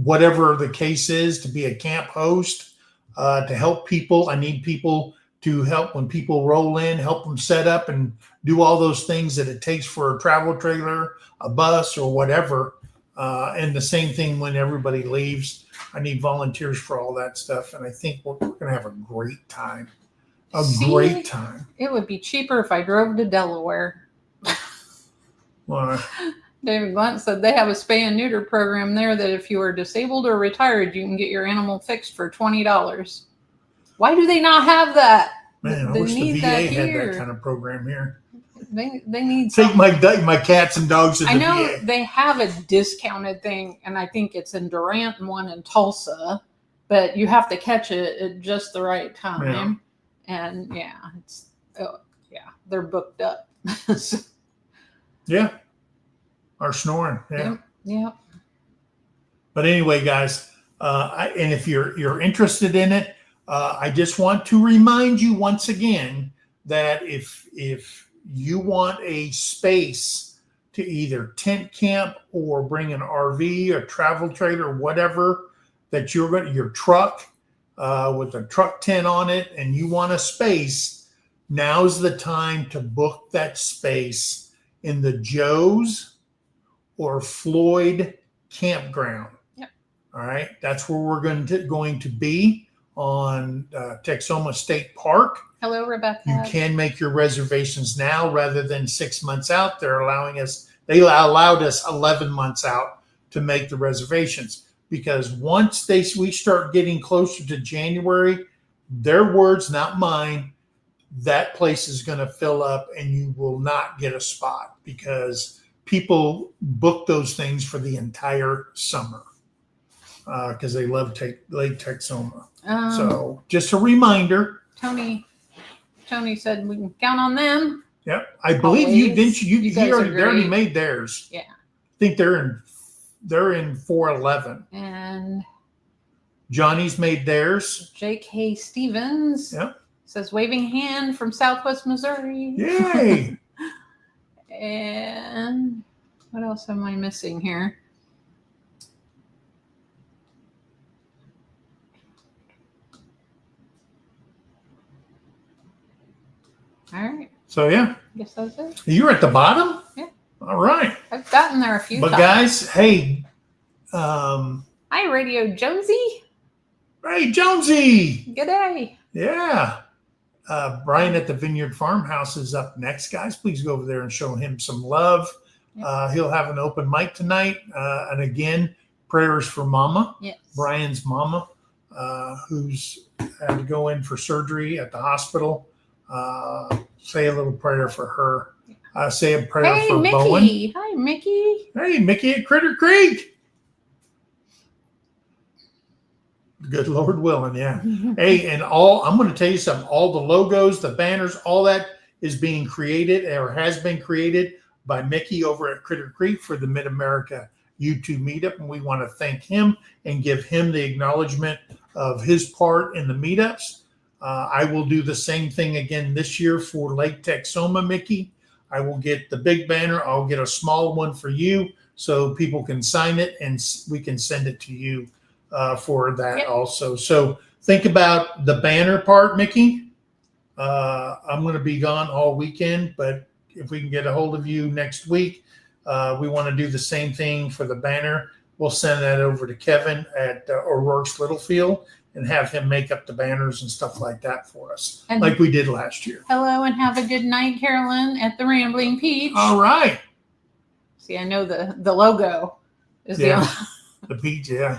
whatever the case is, to be a camp host, to help people. I need people to help when people roll in, help them set up and do all those things that it takes for a travel trailer, a bus, or whatever. And the same thing when everybody leaves. I need volunteers for all that stuff. And I think we're going to have a great time. Great time. It would be cheaper if I drove to Delaware. Well, David Blunt said they have a spay and neuter program there that if you are disabled or retired, you can get your animal fixed for $20. Why do they not have that? Man, I wish the VA had that kind of program here. They need take my cats and dogs to the VA. I know they have a discounted thing, and I think it's in Durant and one in Tulsa, but you have to catch it at just the right time. Yeah. And they're booked up. Yeah. Are snoring. Yeah. Yep. But anyway, guys, and if you're interested in it, I just want to remind you once again that if you want a space to either tent camp or bring an RV or travel trailer, whatever, that your truck with a truck tent on it, and you want a space, now's the time to book that space in the Joe's or Floyd campground. Yep. All right. That's where we're going to be on Texoma State Park. Hello, Rebecca. You can make your reservations now rather than 6 months out. They allowed us 11 months out to make the reservations, because once we start getting closer to January, their words, not mine, that place is going to fill up and you will not get a spot, because people book those things for the entire summer because they love Lake Texoma. So just a reminder. Tony said we can count on them. Yep. I believe they already made theirs. Yeah. I think they're in 411. And Johnny's made theirs. J.K. Stevens. Yep. Says waving hand from Southwest Missouri. Yay. And what else am I missing here? All right. So yeah. I guess that's it. You're at the bottom? Yeah. All right. I've gotten there a few times. But guys, hey. Hi, Radio Jonesy. Hey, Jonesy. Good day. Yeah. Brian at the Vineyard Farmhouse is up next, guys. Please go over there and show him some love. Yep. He'll have an open mic tonight. And again, prayers for Mama, Yes. Brian's mama, who's had to go in for surgery at the hospital. Say a little prayer for her. Say a prayer Hey, for Mickey. Bowen. Hi, Mickey. Hey, Mickey at Critter Creek. Good Lord willing, yeah. Hey, and I'm going to tell you something. All the logos, the banners, all that is being created or has been created by Mickey over at Critter Creek for the Mid-America YouTube meetup. And we want to thank him and give him the acknowledgement of his part in the meetups. I will do the same thing again this year for Lake Texoma, Mickey. I will get the big banner. I'll get a small one for you so people can sign it and we can send it to you. For that also. So think about the banner part, Mickey. I'm going to be gone all weekend, but if we can get a hold of you next week, we want to do the same thing for the banner. We'll send that over to Kevin at O'Rourke's Littlefield and have him make up the banners and stuff like that for us, And like we did last year. hello and have a good night, Carolyn at the Rambling Peach. All right. See, I know the logo is the peach, yeah.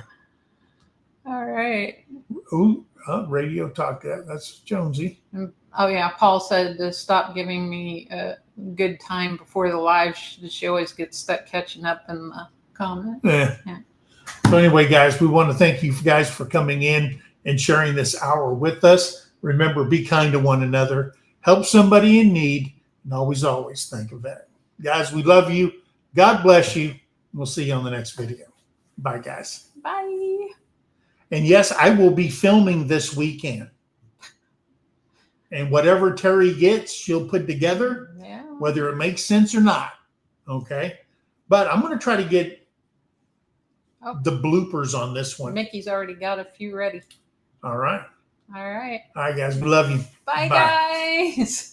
All right. Ooh, radio talk. That's Jonesy. Oh yeah, Paul said to stop giving me a good time before the live. She always gets stuck catching up in the comments. Yeah. So anyway, guys, we want to thank you guys for coming in and sharing this hour with us. Remember, be kind to one another. Help somebody in need. And always think of that. Guys, we love you. God bless you. We'll see you on the next video. Bye, guys. Bye. And yes, I will be filming this weekend. And whatever Terrie gets, she'll put together, whether it makes sense or not. Okay? But I'm going to try to get the bloopers on this one. Mickey's already got a few ready. All right. All right. All right, guys. We love you. Bye. Guys.